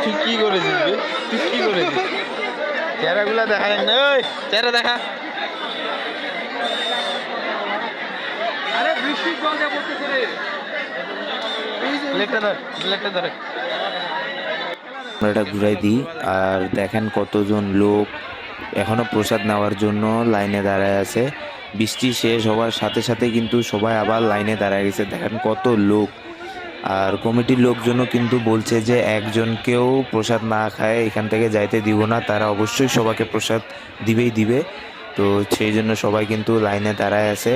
তুই কি করেছিস রে? তুই কি করেছিস? চেহারাগুলা দেখা যায় না, ওই চেহারা দেখা। আরে বৃষ্টির জল যা পড়তেছে রে। প্লেটটা ধর, প্লেটটা ধরে। আমরা এটা ঘুরাই দিই। আর দেখেন কতজন লোক এখনো প্রসাদ নেওয়ার জন্য লাইনে দাঁড়ায় আছে। বৃষ্টি শেষ হওয়ার সাথে সাথে কিন্তু সবাই আবার লাইনে দাঁড়ায় গেছে, দেখেন কত লোক। আর কমিটির লোকজনও কিন্তু বলছে যে একজনকেও প্রসাদ না খায় এখান থেকে যাইতে দিব না, তারা অবশ্যই সবাইকে প্রসাদ দিবেই দিবে। তো সেই জন্য সবাই কিন্তু লাইনে দাঁড়ায় আছে।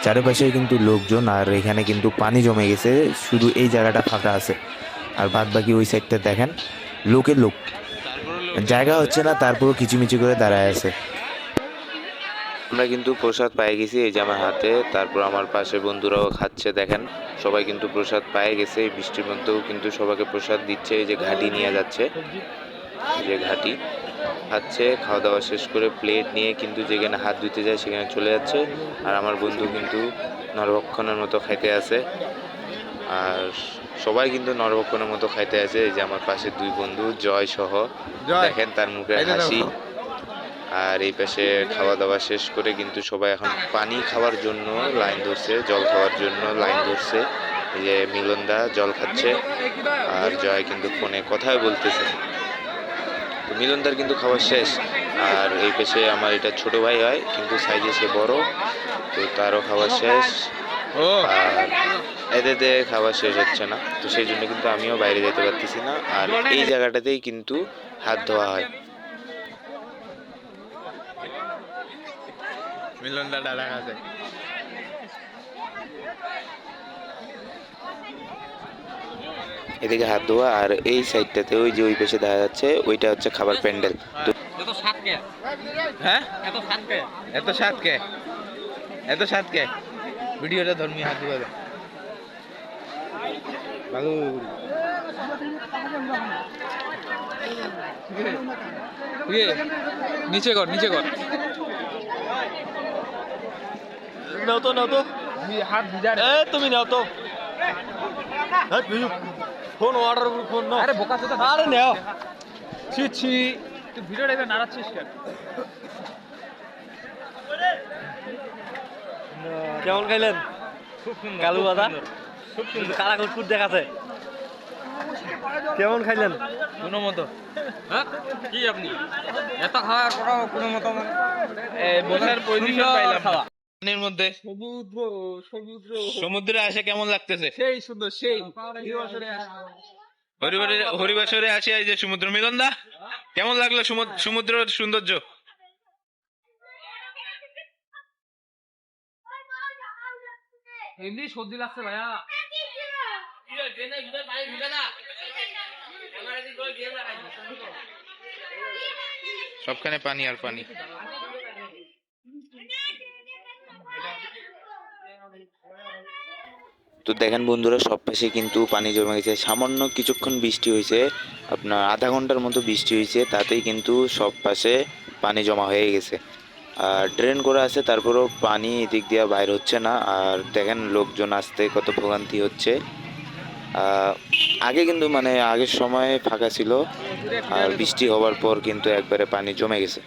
চারিপাশে কিন্তু লোকজন, আর এখানে কিন্তু পানি জমে গেছে, শুধু এই জায়গাটা ফাঁকা আছে। আর বাদ বাকি ওই সাইডটা দেখেন লোকের লোক, জায়গা হচ্ছে না, তারপরও কিচিমিচি করে দাঁড়ায় আছে। আমরা কিন্তু প্রসাদ পেয়ে গেছি, এই যে আমার হাতে, তারপর আমার পাশে বন্ধুরাও খাচ্ছে। দেখেন সবাই কিন্তু প্রসাদ পেয়ে গেছে, এই বৃষ্টির মধ্যেও কিন্তু সবাইকে প্রসাদ দিচ্ছে। এই যে ঘাটি নিয়ে যাচ্ছে, এই যে ঘাটি খাচ্ছে। খাওয়া দাওয়া শেষ করে প্লেট নিয়ে কিন্তু যেখানে হাত ধুতে যায় সেখানে চলে যাচ্ছে। আর আমার বন্ধু কিন্তু নরভক্ষণের মতো খাইতে আছে। আর সবাই কিন্তু নরভক্ষণের মতো খাইতে আছে। এই যে আমার পাশে দুই বন্ধু জয় সহ, দেখেন তার মুখে হাসি। আর এই পাশে খাওয়া দাওয়া শেষ করে কিন্তু সবাই এখন পানি খাওয়ার জন্য লাইন ধরছে, জল খাওয়ার জন্য লাইন ধরছে। এই যে মিলনদা জল খাচ্ছে, আর জয় কিন্তু ফোনে কথাই বলতেছে। তো মিলনদার কিন্তু খাওয়া শেষ। আর এই পাশে আমার এটা ছোট ভাই হয়, কিন্তু সাইজে সে বড়, তো তারও খাওয়া শেষ। আর এদের খাওয়া শেষ হচ্ছে না, তো সেই জন্য কিন্তু আমিও বাইরে যেতে পারতেছি না। আর এই জায়গাটাতেই কিন্তু হাত ধোয়া হয়। মিলনদা ডালা খাচ্ছে। এদিকে হাত ধোয়া, আর এই সাইডটাতে ওই যে ওই পাশে দেখা যাচ্ছে ওইটা হচ্ছে খাবার প্যান্ডেল। তো এত সাত কে? হ্যাঁ, এত সাত কে? এত স্বাদ কে? এত স্বাদ কে? ভিডিওটা ধর্মী হাত দিবা দে। ভালো নিচে কর, নিচে কর। নাও তো, নাও তো, হাত ভিজা রে। তুমি নাও তো। ফোন অর্ডার, ফোন নাও। আরে বোকা চোদা। আরে নাও। ছি ছি, তুই ভিডিওটা এবার নাড়াচ্ছিস কেন? কেমন খাইলেন? খুব সুন্দর, কালু খুব দাদা? সুন্দর, খুব সুন্দর। কালা কুটকুট দেখাচ্ছে। কেমন খাইলেন? কোনো মতো। হ্যাঁ কি আপনি এত খাওয়ার পরও কোনো মতো বলার পজিশন পাইলাম না। পানির মধ্যে সমুদ্র, সমুদ্র, সমুদ্রে আসে কেমন লাগতেছে? সেই সুন্দর, সেই হরিবাসরে আসে এই যে সমুদ্র। মিলনদা কেমন লাগলো সমুদ্রের সৌন্দর্য? এমনি সর্দি লাগছে ভাইয়া। সবখানে পানি আর পানি। তো দেখেন বন্ধুরা, সব পাশে কিন্তু পানি জমে গেছে। সামান্য কিছুক্ষণ বৃষ্টি হয়েছে, আপনার আধা ঘন্টার মতো বৃষ্টি হয়েছে, তাতেই কিন্তু সব পাশে পানি জমা হয়ে গেছে। আর ড্রেন করা আছে, তারপরেও পানি এদিক দিয়ে বাইর হচ্ছে না। আর দেখেন লোকজন আসতে কত ভোগান্তি হচ্ছে। আগে কিন্তু মানে আগের সময় ফাঁকা ছিল, আর বৃষ্টি হওয়ার পর কিন্তু একবারে পানি জমে গেছে।